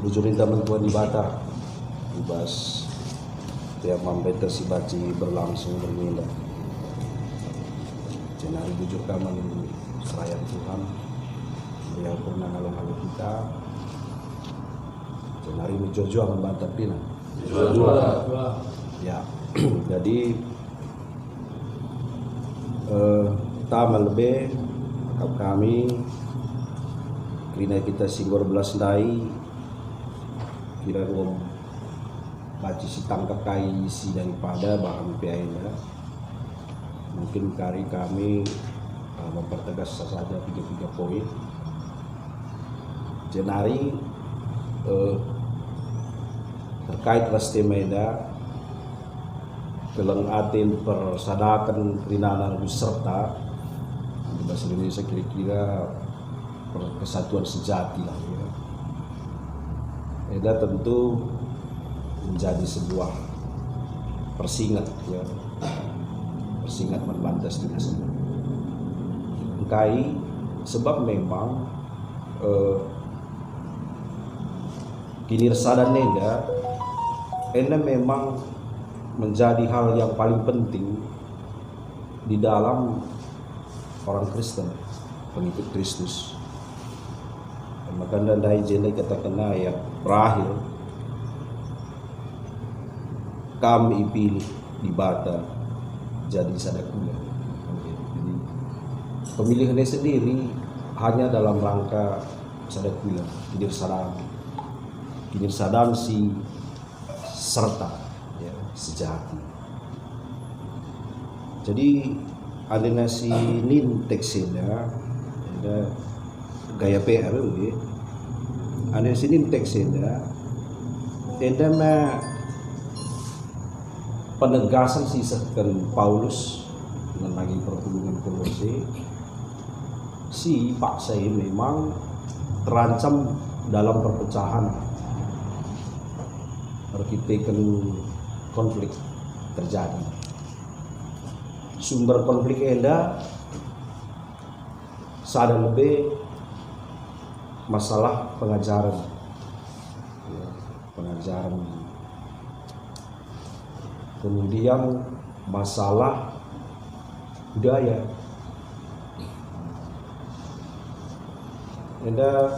Bujurin teman tuan di Batar ibas tiap mampeta si baci berlangsung berminda jenari bujur kaman seraya Tuhan beliau pernah nolong kita jenari menjojo membantah pina ya. Jadi tama lebih kami kira kita singgor belas dai kira rom baci si tangkap kai isi daripada bahan PAI-nya mungkin kari kami mempertegas saja 3 poin jenari terkait Rastemeda kelang atin persadakan kerinanan serta di bahasa Indonesia kira-kira kesatuan sejati lah ya. Eda tentu menjadi sebuah persingat ya, persingat membantas dengan semua. Kai sebab memang kinirsadan nega ena memang menjadi hal yang paling penting di dalam orang Kristen, pengikut Kristus. Maka dari jene katakan ayat berakhir kami pilih di Bata jadi sadakula. Jadi pemilihannya sendiri hanya dalam rangka sadakula, kinirsadan si serta ya, sejati. Jadi ada nasi nin teksnya ada gaya PR ya. Ada sini teksnya ada penegasan sisakan Paulus dengan lagi perhubungan Kolose si paksa ini memang terancam dalam perpecahan arsitektur konflik terjadi. Sumber konflik enda sadar lebih masalah pengajaran ya, pengajaran kemudian masalah budaya enda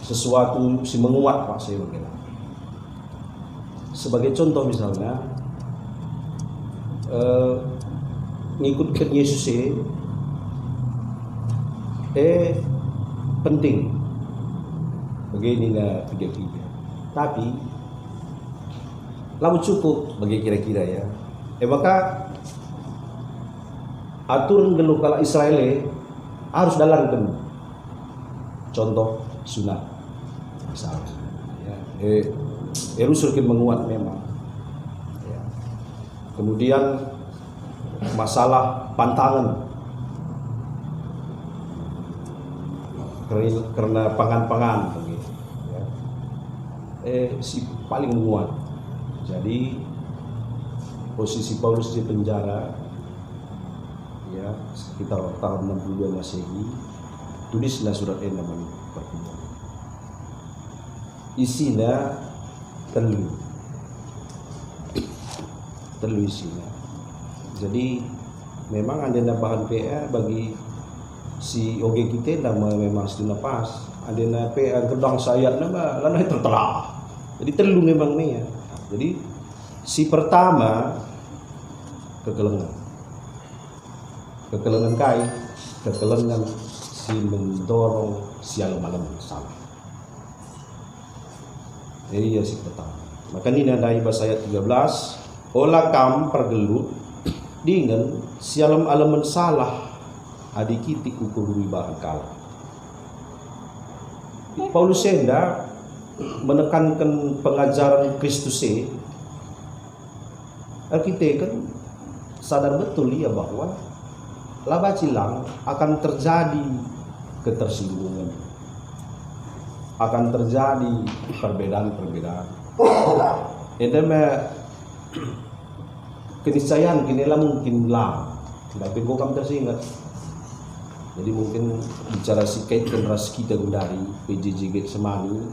sesuatu si menguat pak saya mungkin. Sebagai contoh misalnya ngikutkan Yesus penting beginilah tiga-tiga tapi lalu cukup bagi kira-kira ya maka aturan gelu kalau Israel harus dalam contoh sunat misalnya ya rusul menguat memang ya. Kemudian masalah pantangan karena pangan-pangan begitu ya. Si paling menguat. Jadi posisi Paulus di penjara ya sekitar tahun 62 Masehi tulislah surat namanya pertemuan isinya telu isinya. Jadi memang ada bahan PA bagi si OG kita nama memang sudah pas ada PA gedang sayat nama lana tertelah jadi telu memang nih ya. Jadi si pertama kekelengan kai kekelengan si mendorong sial malam salah. Jadi ya si pertama maka ini ada bahasa ayat 13 olah kam pergelut dengan sialam alaman salah adik kita ukur bahan kalah. Paulus hendak menekankan pengajaran Kristus kita kan sadar betul ya bahwa laba cilang akan terjadi ketersinggungan, akan terjadi perbedaan-perbedaan. Itu keniscayaan kinilah mungkin lah, tapi kok kamu tersinggat. Jadi mungkin bicara sikait generasi kita dari PJJ Semani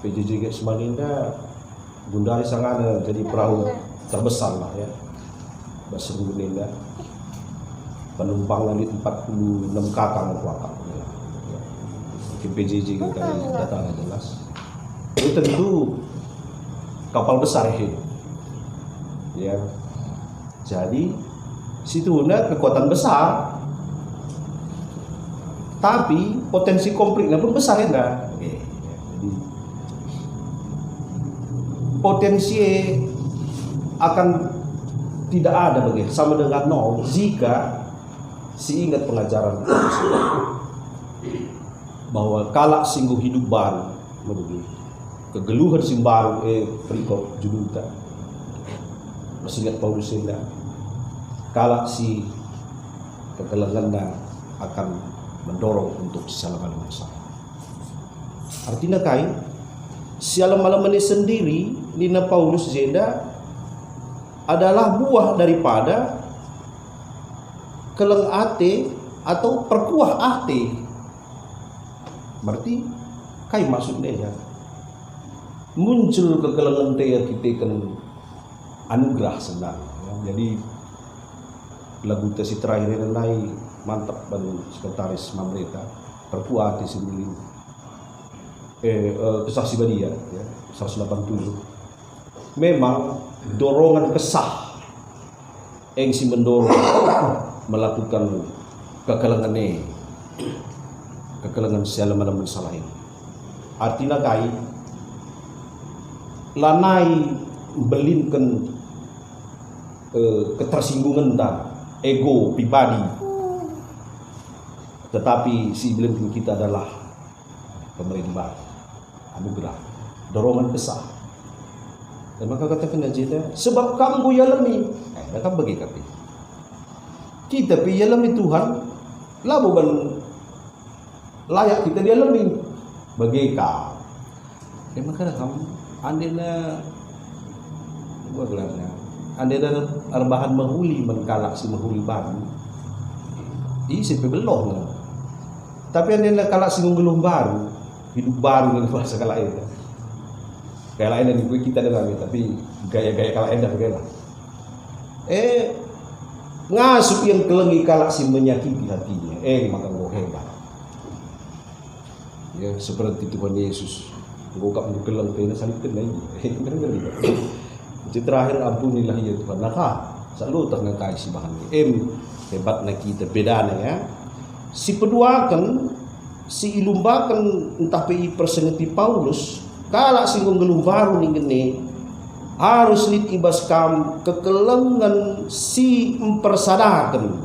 PJJ Samarinda Gundari Sangana jadi perahu terbesar lah ya bahasa Gundinda, penumpang di 46 kakak kuakak ya. PJJ kita datanya jelas itu tentu kapal besar ya, jadi situ ada kekuatan besar tapi potensi konfliknya pun besar ya. Jadi potensi akan tidak ada bagi sama dengan nol jika si ingat pengajaran bahwa kalak singgung hidup baru menurut kegeluhan sing baru perikop juduta masih ingat Paulus Senda kalak si kegelangannya akan mendorong untuk sialan masa. Artinya kai sialan malam ini sendiri Nina Paulus Zenda adalah buah daripada keleng ate atau perkuah ate. Berarti kai maksudnya ya muncul kekelengan te kita kan anugerah senang ya. Jadi lagu tesi terakhir nai mantap dan sekretaris pemerintah perkuah ate sendiri kesaksi badia ya 187 memang dorongan kesah yang si mendorong melakukan kekelengan sialan salah ini artinya kai lanai belinkan ketersinggungan dan ego pribadi tetapi si belinkan kita adalah pemerintah anugerah dorongan kesah dan maka katakan aja sebab kamu yalami mereka bagi kami kita yalami Tuhan lah bukan layak kita dialami bagi kau maka kamu andena gua gelarnya andena arbahan mahuli menkalak si mahuli baru isi pebeloh tapi andena kalak si ngeluh baru hidup baru dengan bahasa kalau lain kayak lain dan kita dengar tapi gaya-gaya kalau lain dah gaya ngasup yang kelengi kalak si menyakiti hatinya makan gue hebat ya seperti Tuhan Yesus ngukap keleng kena salibkan lagi jadi terakhir ampunilah ya Tuhan nah selalu terngkai si bahan hebatnya kita bedanya ya si peduakan si ilumbakan entah pi persengeti Paulus kalak singgung gelung baru nih gini harus litibas kam kekelengan si mempersadakan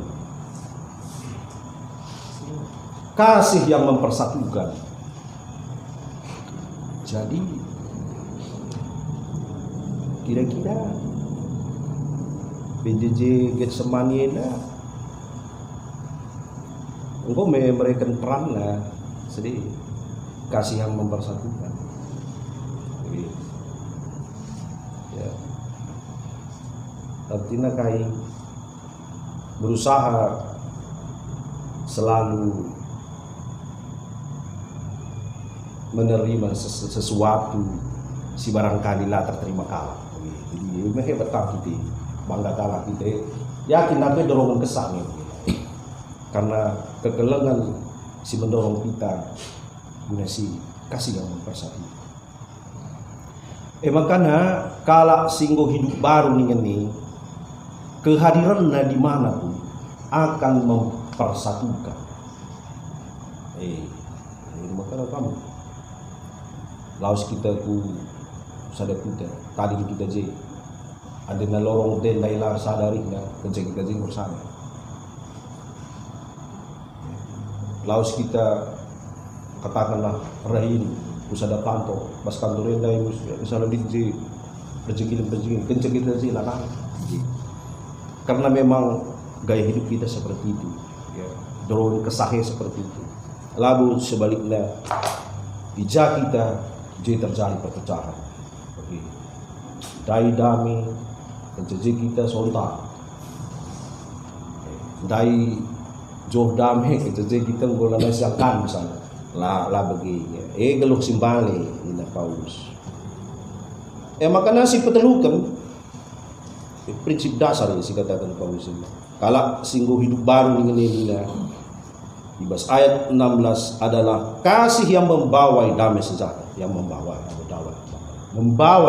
kasih yang mempersatukan jadi kira-kira PJJ Getsemani engkau memberikan peran lah sedih kasih yang mempersatukan ya artinya kai berusaha selalu menerima sesuatu si barangkali lah terterima kalah jadi hebat kita bangga kalah kita yakin apa dorongan kesannya karena kekelengan si mendorong kita guna si kasih yang mempersatu makanya kalau singgo hidup baru nih kehadirannya dimanapun akan mempersatukan makanya kamu laos kita ku sadar kita tadi kita je ada na lorong den dailar sadari na kerja kita je bersama laos kita katakanlah rahin usada kantor bas kantor endai misalnya di rezeki kenceng kita sih lah karena memang gaya hidup kita seperti itu ya dorong kesahnya seperti itu lalu sebaliknya bijak kita jadi terjadi perpecahan dai dami kenceng kita sontak dai joh damai kenceng kita ngolana siangkan misalnya lah begini geluk simbale ina Paulus makanya si petelukan prinsip dasar yang si katakan Paulus ini kalau singgung hidup baru dengan ini di ayat 16 adalah kasih yang membawa damai sejahtera, yang membawa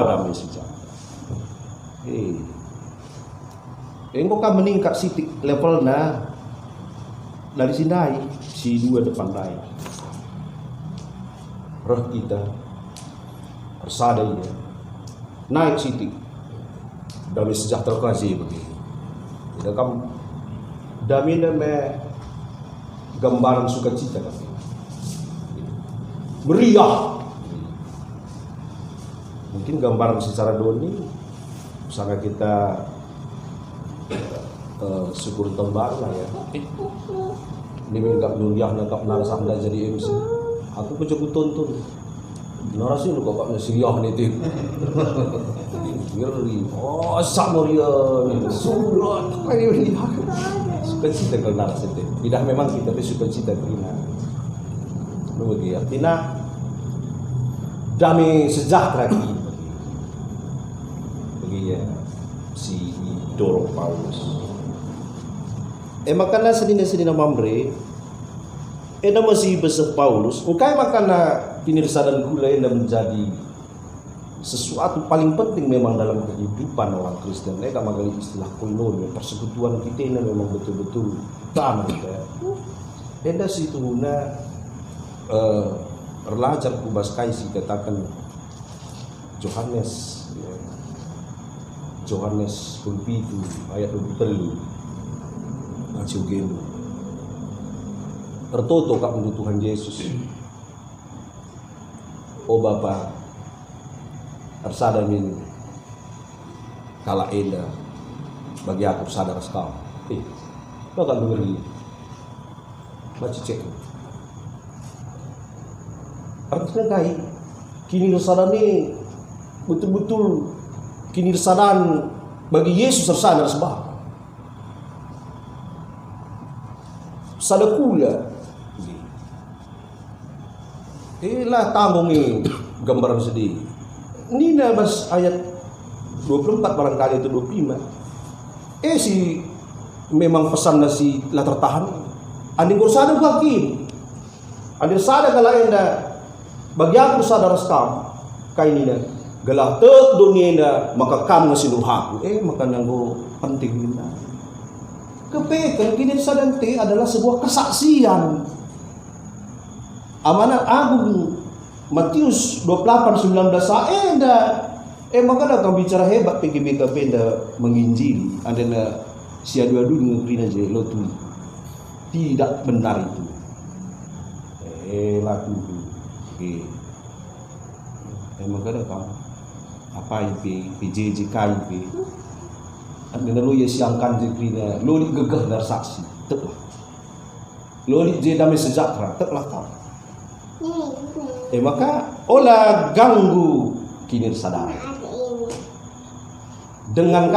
damai sejahtera. Engkau kan meningkat sitik levelnya dari sini si dua depan naik. Roh kita persadanya naik sitik damai sejahtera kasih begini. Tidak kamu damai gambaran sukacita kami. Meriah. Mungkin gambaran secara doni sangat kita syukur tahun baru lah ya. Ini enggak nuliah nak narasah jadi MC. Aku coba tonton. Narasi lu kok nasiah nih tim. Ngeri. Oh, samoria nih. Surat kayak ini. Sukacita kalau narasi itu. Tidak memang kita sukacita terima. Begitu artinya damai sejahtera kita. Begitu si dorong Paulus. Makanya sedina mamre. Masih besar Paulus. Ukai makanya pinirsadan gula yang menjadi sesuatu paling penting memang dalam kehidupan orang Kristen. Mereka magali istilah koinonia, persekutuan kita ini memang betul-betul utama ya. Enda situ guna relajar kubas kaisi katakan Yohanes pulpitu ayat 23 Acugeno tertoto kak untuk Tuhan Yesus. Oh Bapa tersada min kala enda bagi aku sadar sekali bakal beri baca cek artinya kai kini sadar ni betul-betul kini sadar bagi Yesus tersadar sebab sadakula lah tambung ni gambaran sedih. Ini nabas ayat 24 barangkali itu 25. Si memang pesan si lah tertahan. Anding kursada bagi. Anding sada kalau enda bagi aku sadar sekam kain ini galah tek dunia enda maka kamu ngasih aku. Maka nanggo penting ini. Kepekan kini sadante adalah sebuah kesaksian. Amanat Agung Matius 28:19 maka dah bicara hebat PGBKP dah menginjili adana sia dua-dua ngeri aja lo tu tidak benar itu laku maka dah kamu apa IP PJJ KIP adana lo ya siangkan jekrina lo digegah dar saksi teklah lo di damai sejahtera teklah kamu maka olah ganggu kinir sadar dengan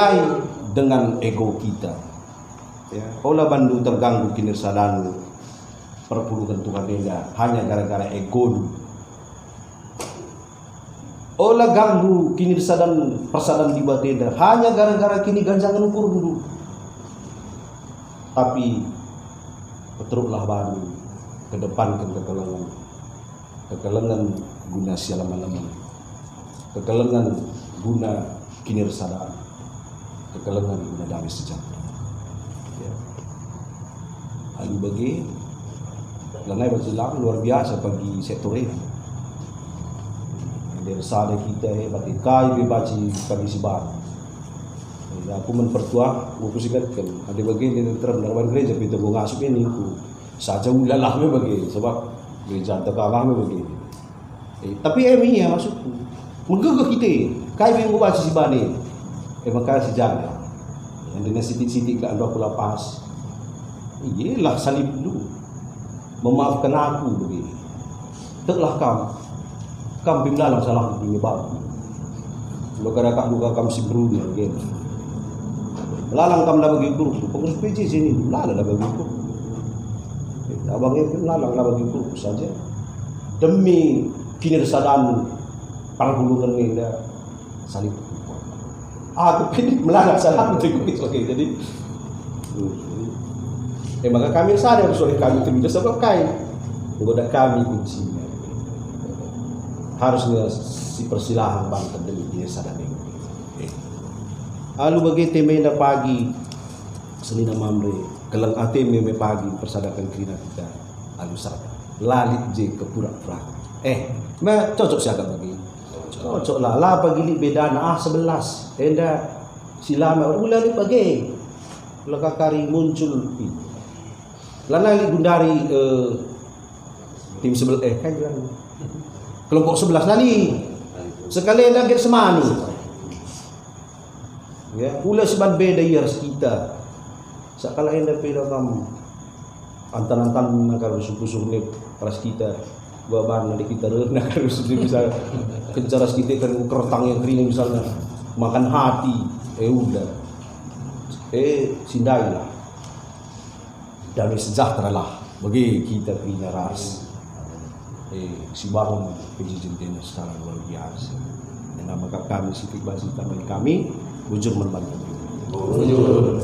dengan ego kita ya. Olah bandu terganggu kinir sadar perpuluhan Tuhan dia hanya gara-gara ego. Olah ganggu kinir sadar persadan di batenda hanya gara-gara kini ganjangan ukur dulu. Tapi petruklah baru ke depan ke kekelengan guna sialaman-laman, kekelengan guna kinir sadar, kekelengan guna damai sejahtera. Ya. Hal bagi lanai berjelang luar biasa bagi sektor ini. Dari sadar kita bagi kai bebaci bagi sibar. Aku mempertua, aku singkatkan. Ada bagian yang terang dalam gereja kita mau ngasup ini aku saja ulalah bagi sebab gereja terkawang begini. Tapi ya maksudku menggugah kita kai bingung baca si bani maka si jaga yang dengan sitik-sitik ke anda aku lapas iyalah salib dulu memaafkan aku begini teklah kamu bimlalang salah begini baru lo kadang duka kamu si beruni gitu lalang kamu dah bagi guru pengurus PJ sini lalang dah bagi guru abangnya pun lalang lah bagi guru saja demi kinersadaan panggulungan ini dah saling aku pilih melanggar salah untuk itu. Oke, jadi maka kami sadar soal kami itu sebab kain menggoda kami kuncinya harusnya si persilahan bangsa demi dia sadar ini. Alu bagi temena pagi senina mamre kelang ateme me pagi persadakan kina kita alu sadar lalit je ke pura-pura ma cocok siaga bagi cocok lah pagi beda na 11 enda silama ulali pagi lekakari muncul lana gundari tim sebelah kan bilang kelompok 11 nali sekali lagi semani ya pula sebab beda ya kita sakala enda peda kam antan-antan nakar suku-suku ni paras kita baban nanti kita nakar suku bisa kencara kita kan kertang yang kering misalnya makan hati udah sindailah damai sejahtera lah bagi kita punya ras si bangun penjijin sekarang luar biasa dan nama kami Siti Basi teman kami bujur membantu bujur